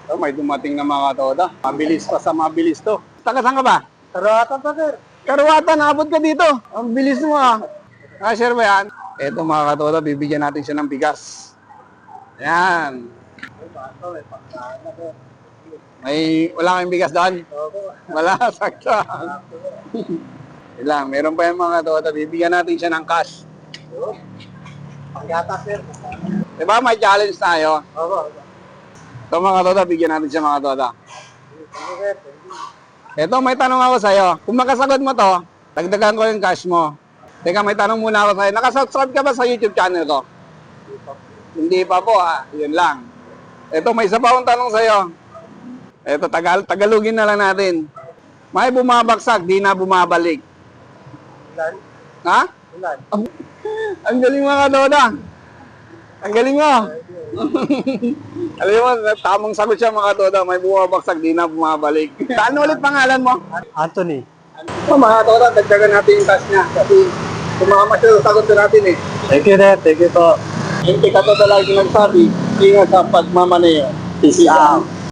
Oh, may dumating na mga toda. Mabilis pa sa mabilis to. Taga saan ka ba? Karuatan pa, sir. Karuatan, abot ka dito. Ang bilis mo ah. Sure ba yan? Eto mga katoda, bibigyan natin siya ng bigas. Yan. Wala kayong bigas doon? Wala, sakto. Ilang, meron pa yung mga katoda, bibigyan natin siya ng cash. Pangyata, sir. Diba may challenge tayo? Opo. Ito mga katoda, bigyan natin siya mga katoda. Eto, may tanong ako sa'yo. Kung makasagot mo to, dagdagan ko yung cash mo. Teka, may tanong muna ako sa'yo. Nakasubscribe ka ba sa YouTube channel ko? Hindi pa po ah. Yun lang. Eto, may isa pa akong tanong sa'yo. Eto, Tagalogin na lang natin. May bumabagsak, di na bumabalik. Ilan? Ha? Ilan? Ang galing mga katoda. Ang galing mo. Alam mo, tamang sagot siya mga katoda. May bumabagsak, di na bumabalik. Ano ulit pangalan mo? Anthony. Mga katoda, dagdagan natin yung cash niya. Kasi tumama siya sa sagot natin eh. Thank you, sir. Thank you po. Hindi katoda lagi nagsabi, ingat sa pagmamaneho. Peace out.